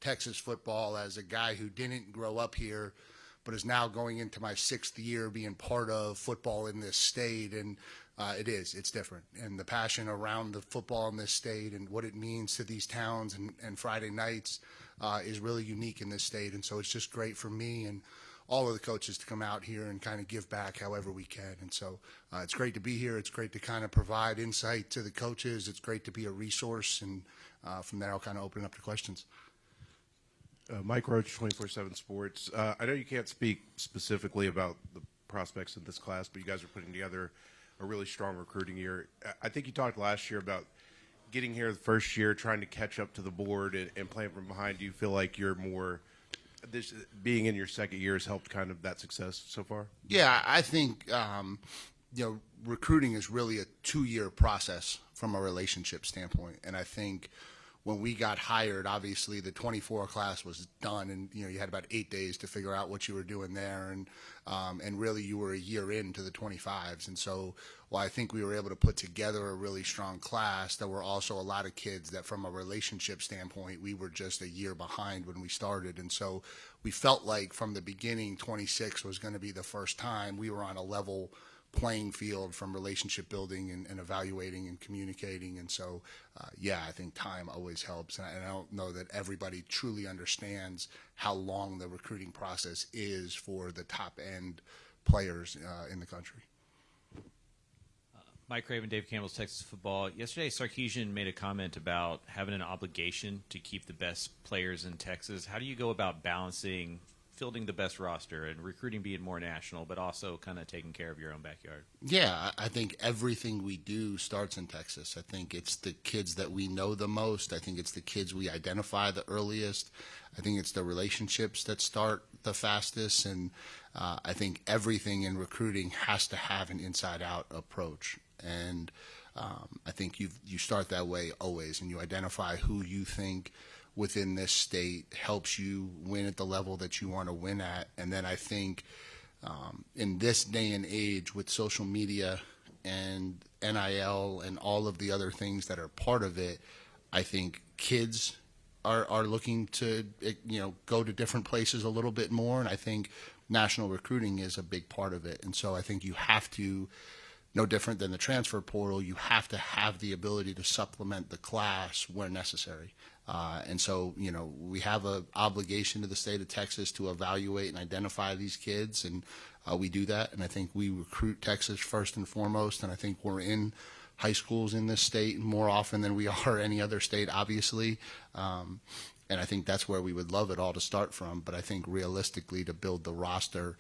Texas football as a guy who didn't grow up here, but is now going into my 6th year being part of football in this state. And it's different. And the passion around the football in this state and what it means to these towns and Friday nights is really unique in this state. And so it's just great for me and all of the coaches to come out here and kind of give back however we can. And so it's great to be here. It's great to kind of provide insight to the coaches. It's great to be a resource. And from there, I'll kind of open up to questions. Mike Roach, 24/7 Sports. I know you can't speak specifically about the prospects in this class, but you guys are putting together a really strong recruiting year. I think you talked last year about getting here the first year, trying to catch up to the board and playing from behind. Do you feel like you're more this being in your second year has helped kind of that success so far? Yeah, I think recruiting is really a 2-year process from a relationship standpoint, and I think when we got hired, obviously the 24 class was done, and you had about 8 days to figure out what you were doing there, and really you were a year into the 25s. And so while I think we were able to put together a really strong class, there were also a lot of kids that from a relationship standpoint, we were just a year behind when we started. And so we felt like from the beginning 26 was going to be the first time we were on a level playing field from relationship building and evaluating and communicating. And so, I think time always helps. And I don't know that everybody truly understands how long the recruiting process is for the top end players in the country. Mike Craven, Dave Campbell's Texas Football. Yesterday, Sarkisian made a comment about having an obligation to keep the best players in Texas. How do you go about balancing fielding the best roster and recruiting being more national, but also kind of taking care of your own backyard? Yeah, I think everything we do starts in Texas. I think it's the kids that we know the most. I think it's the kids we identify the earliest. I think it's the relationships that start the fastest. And I think everything in recruiting has to have an inside-out approach. And I think you start that way always, and you identify who you think within this state helps you win at the level that you want to win at. And then I think in this day and age with social media and NIL and all of the other things that are part of it, I think kids are looking to go to different places a little bit more. And I think national recruiting is a big part of it. And so I think you have to, no different than the transfer portal, you have to have the ability to supplement the class where necessary. And so, we have an obligation to the state of Texas to evaluate and identify these kids, and we do that. And I think we recruit Texas first and foremost, and I think we're in high schools in this state more often than we are any other state, obviously. And I think that's where we would love it all to start from. But I think realistically, to build the roster,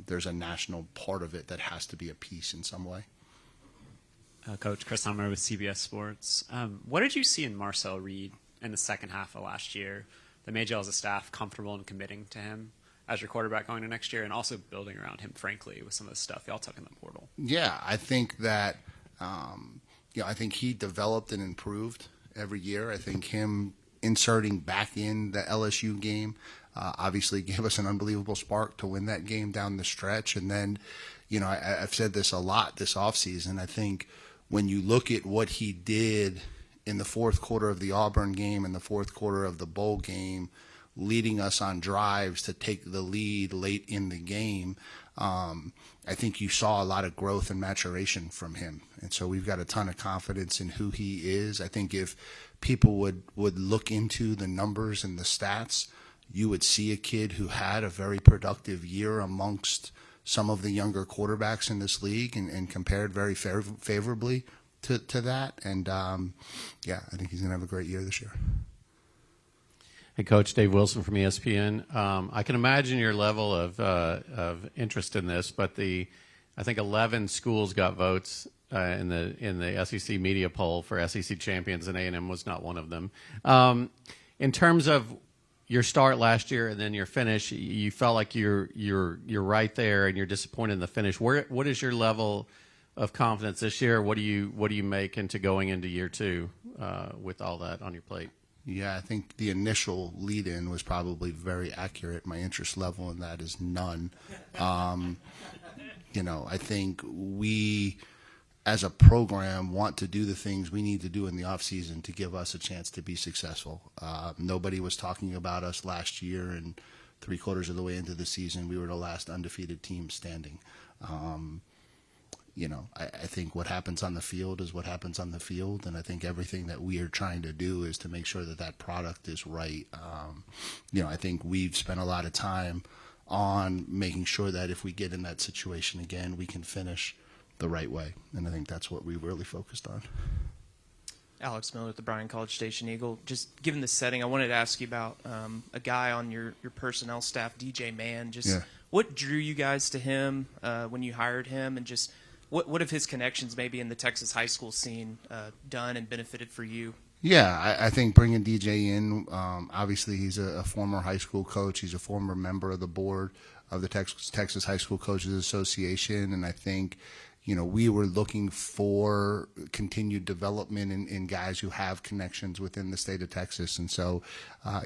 there's a national part of it that has to be a piece in some way. Coach Chris Hummer with CBS Sports. What did you see in Marcel Reed in the second half of last year that made you as a staff comfortable in committing to him as your quarterback going to next year, and also building around him, frankly, with some of the stuff y'all took in the portal? Yeah, I think that I think he developed and improved every year. I think him inserting back in the LSU game obviously gave us an unbelievable spark to win that game down the stretch. And then, I've said this a lot this offseason. I think when you look at what he did in the fourth quarter of the Auburn game and the fourth quarter of the bowl game, leading us on drives to take the lead late in the game, I think you saw a lot of growth and maturation from him. And so we've got a ton of confidence in who he is. I think if people would look into the numbers and the stats, you would see a kid who had a very productive year amongst some of the younger quarterbacks in this league and compared very favorably to that. And, I think he's going to have a great year this year. Hey, Coach, Dave Wilson from ESPN. I can imagine your level of interest in this, but I think 11 schools got votes in the SEC media poll for SEC champions, and A&M was not one of them. In terms of your start last year and then your finish, you felt like you're right there, and you're disappointed in the finish. What is your level of confidence this year? What do you make into going into year two with all that on your plate? Yeah, I think the initial lead-in was probably very accurate. My interest level in that is none. I think we as a program, want to do the things we need to do in the off season to give us a chance to be successful. Nobody was talking about us last year, and 3/4 of the way into the season, we were the last undefeated team standing. I think what happens on the field is what happens on the field, and I think everything that we are trying to do is to make sure that that product is right. I think we've spent a lot of time on making sure that if we get in that situation again, we can finish the right way, and I think that's what we really focused on. Alex Miller at the Bryan College Station Eagle. Just given the setting, I wanted to ask you about a guy on your personnel staff, DJ Mann. What drew you guys to him when you hired him, and just what have his connections maybe in the Texas high school scene done and benefited for you? Yeah, I think bringing DJ in, obviously he's a former high school coach. He's a former member of the board of the Texas High School Coaches Association, and I think we were looking for continued development in guys who have connections within the state of Texas. And so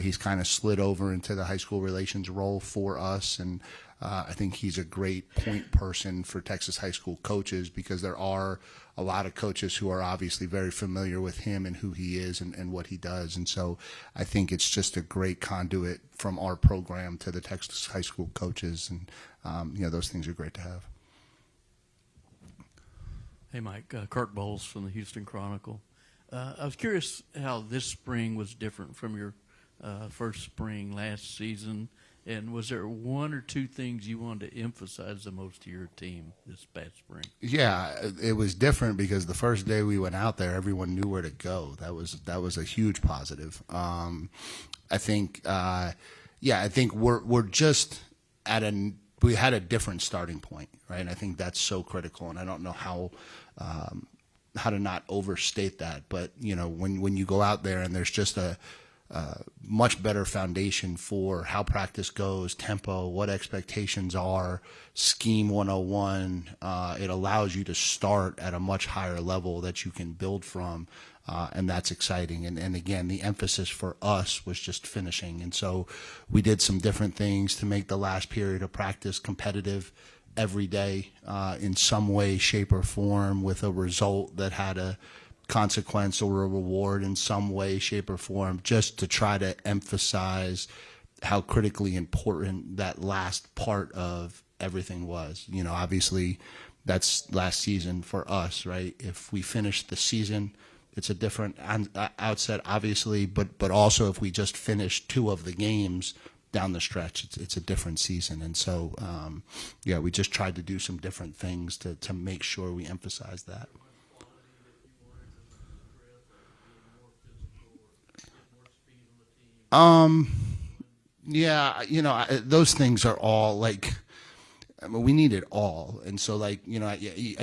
he's kind of slid over into the high school relations role for us. And I think he's a great point person for Texas high school coaches, because there are a lot of coaches who are obviously very familiar with him and who he is and what he does. And so I think it's just a great conduit from our program to the Texas high school coaches. And, those things are great to have. Hey, Mike. Kirk Bowles from the Houston Chronicle. I was curious how this spring was different from your first spring last season, and was there one or two things you wanted to emphasize the most to your team this past spring? Yeah, it was different because the first day we went out there, everyone knew where to go. That was a huge positive. I think we're just we had a different starting point, right? And I think that's so critical, and I don't know how to not overstate that. But when you go out there and there's just a much better foundation for how practice goes, tempo, what expectations are, scheme 101, it allows you to start at a much higher level that you can build from. And that's exciting. And again, the emphasis for us was just finishing. And so we did some different things to make the last period of practice competitive every day in some way, shape, or form, with a result that had a consequence or a reward in some way, shape, or form, just to try to emphasize how critically important that last part of everything was. Obviously, that's last season for us, right? If we finish the season, it's a different outset, obviously, but also if we just finish 2 of the games down the stretch, it's a different season. And so, we just tried to do some different things to make sure we emphasize that. Those things are all we need it all. And so I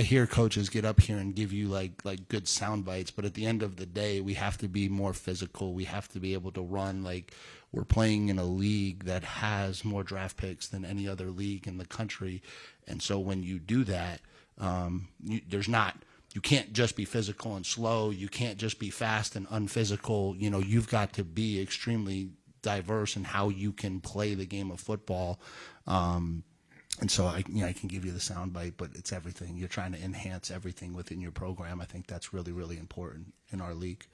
hear coaches get up here and give you like good sound bites, but at the end of the day, we have to be more physical. We have to be able to run like we're playing in a league that has more draft picks than any other league in the country. And so when you do that, you can't just be physical and slow. You can't just be fast and unphysical. You've got to be extremely diverse in how you can play the game of football. And so I can give you the soundbite, but it's everything. You're trying to enhance everything within your program. I think that's really, really important in our league.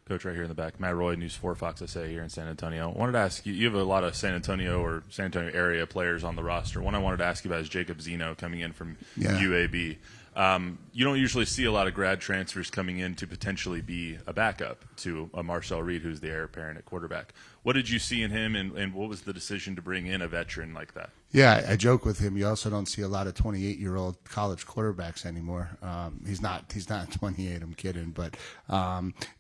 Coach, right here in the back, Matt Roy, News 4 Fox SA here in San Antonio. I wanted to ask you, you have a lot of San Antonio area players on the roster. One I wanted to ask you about is Jacob Zeno coming in from UAB. You don't usually see a lot of grad transfers coming in to potentially be a backup to a Marcel Reed, who's the heir apparent at quarterback. What did you see in him, and what was the decision to bring in a veteran like that? Yeah, I joke with him. You also don't see a lot of 28-year-old college quarterbacks anymore. He's not 28. I'm kidding, but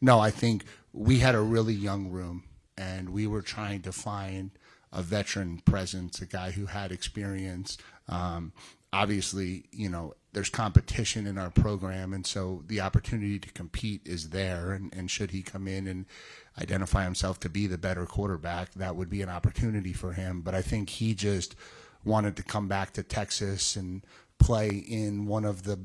no, I think we had a really young room, and we were trying to find a veteran presence, a guy who had experience. Obviously, there's competition in our program, and so the opportunity to compete is there. And should he come in and identify himself to be the better quarterback, that would be an opportunity for him. But I think he just wanted to come back to Texas and play in one of the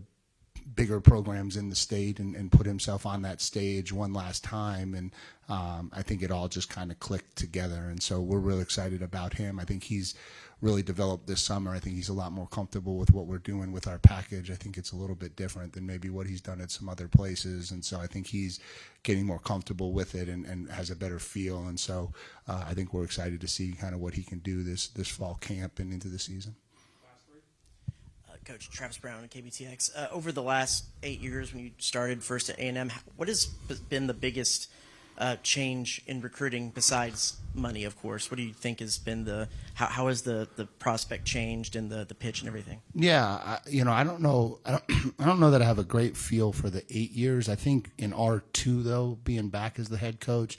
bigger programs in the state and put himself on that stage one last time. And I think it all just kind of clicked together. And so we're really excited about him. I think he's really developed this summer. I think he's a lot more comfortable with what we're doing with our package. I think it's a little bit different than maybe what he's done at some other places. And so I think he's getting more comfortable with it and has a better feel. And so I think we're excited to see kind of what he can do this fall camp and into the season. Coach Travis Brown at KBTX. Over the last 8 years when you started first at A&M, what has been the biggest change in recruiting besides money, of course? What do you think has been how has the prospect changed and the pitch and everything? Yeah, I don't know. I don't know that I have a great feel for the 8 years. I think in R2 though, being back as the head coach,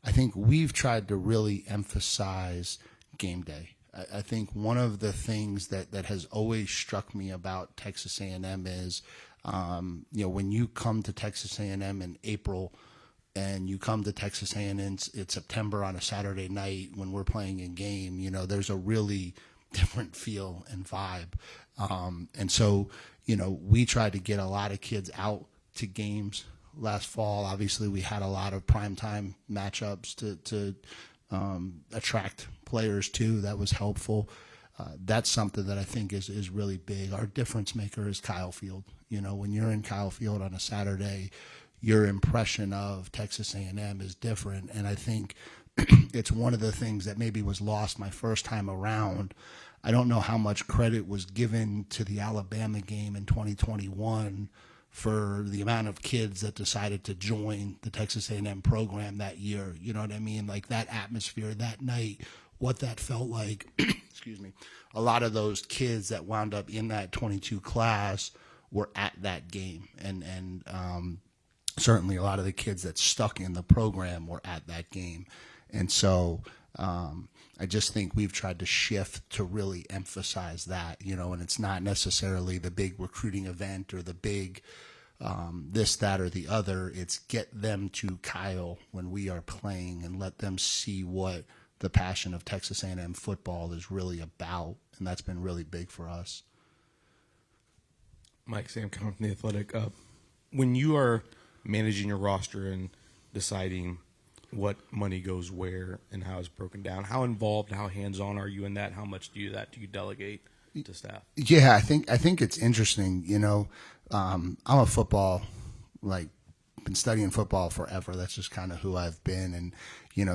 I think we've tried to really emphasize game day. I think one of the things that has always struck me about Texas A&M is, when you come to Texas A&M in April and you come to Texas A&M in September on a Saturday night when we're playing a game, there's a really different feel and vibe. And so, we tried to get a lot of kids out to games last fall. Obviously, we had a lot of primetime matchups to attract players too. That was helpful. That's something that I think is really big. Our difference maker is Kyle Field. When you're in Kyle Field on a Saturday, your impression of Texas A&M is different. And I think it's one of the things that maybe was lost my first time around. I don't know how much credit was given to the Alabama game in 2021 for the amount of kids that decided to join the Texas A&M program that year. You know what I mean? Like that atmosphere that night, what that felt like. Excuse me. A lot of those kids that wound up in that 22 class were at that game. And certainly a lot of the kids that stuck in the program were at that game. And so I just think we've tried to shift to really emphasize that, and it's not necessarily the big recruiting event or the big this, that, or the other. It's get them to Kyle when we are playing and let them see what the passion of Texas A&M football is really about, and that's been really big for us. Mike Sam coming from The Athletic. When you are managing your roster and deciding what money goes where and how it's broken down, how involved, how hands-on are you in that? How much do you delegate to staff? Yeah, I think it's interesting. I'm a football, been studying football forever. That's just kind of who I've been. And,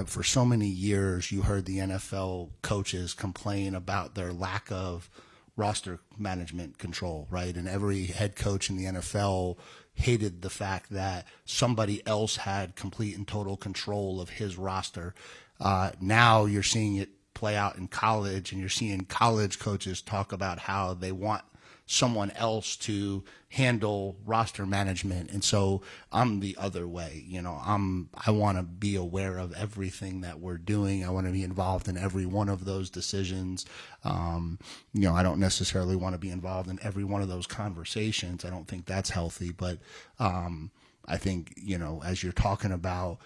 for so many years, you heard the NFL coaches complain about their lack of roster management control, right? And every head coach in the NFL hated the fact that somebody else had complete and total control of his roster. Now you're seeing it play out in college, and you're seeing college coaches talk about how they want someone else to handle roster management. And so I'm the other way. I want to be aware of everything that we're doing. I want to be involved in every one of those decisions. I don't necessarily want to be involved in every one of those conversations. I don't think that's healthy, but I think, as you're talking about,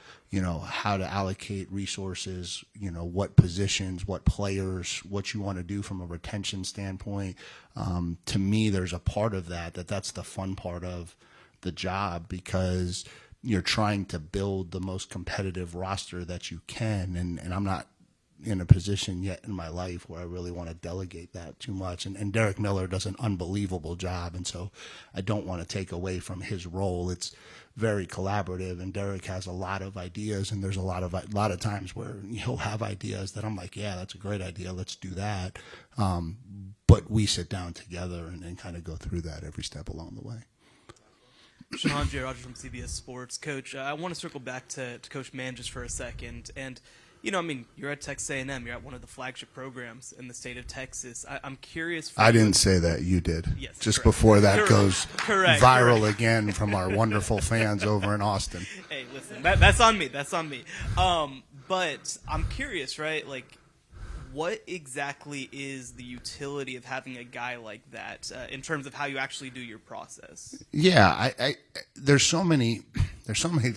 how to allocate resources, what positions, what players, what you want to do from a retention standpoint. To me, there's a part of that's the fun part of the job, because you're trying to build the most competitive roster that you can. And I'm not in a position yet in my life where I really want to delegate that too much. And Derek Miller does an unbelievable job. And so I don't want to take away from his role. It's very collaborative, and Derek has a lot of ideas, and there's a lot of times where he'll have ideas that I'm like, yeah, that's a great idea. Let's do that. But we sit down together and kind of go through that every step along the way. Sean J. Rogers from CBS Sports. Coach, I want to circle back to Coach Mann just for a second. And, you're at Texas A&M. You're at one of the flagship programs in the state of Texas. I'm curious. I didn't say that. You did. Yes. Just correct. before that Correct. goes Correct. viral Correct. again from our wonderful fans over in Austin. Hey, listen, that's on me. That's on me. But I'm curious, right? What exactly is the utility of having a guy like that in terms of how you actually do your process? Yeah, there's so many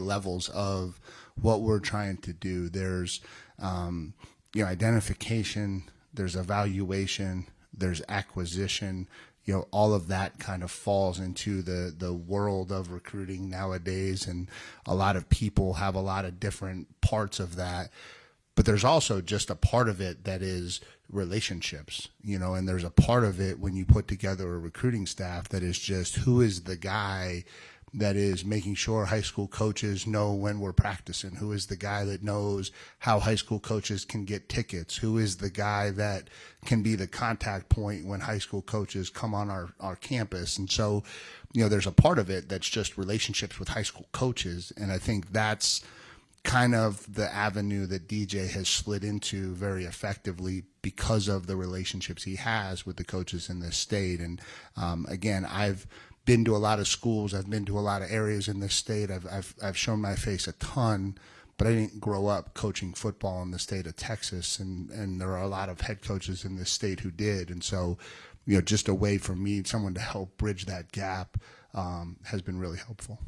levels of what we're trying to do. There's identification, there's evaluation, there's acquisition, all of that kind of falls into the world of recruiting nowadays, and a lot of people have a lot of different parts of that. But there's also just a part of it that is relationships, and there's a part of it when you put together a recruiting staff that is just who is the guy that is making sure high school coaches know when we're practicing, who is the guy that knows how high school coaches can get tickets, who is the guy that can be the contact point when high school coaches come on our campus. And so, there's a part of it that's just relationships with high school coaches. And I think that's kind of the avenue that DJ has slid into very effectively because of the relationships he has with the coaches in this state. And again, I've been to a lot of schools. I've been to a lot of areas in this state. I've shown my face a ton, but I didn't grow up coaching football in the state of Texas, and there are a lot of head coaches in this state who did. And so, just a way for me, someone to help bridge that gap, has been really helpful.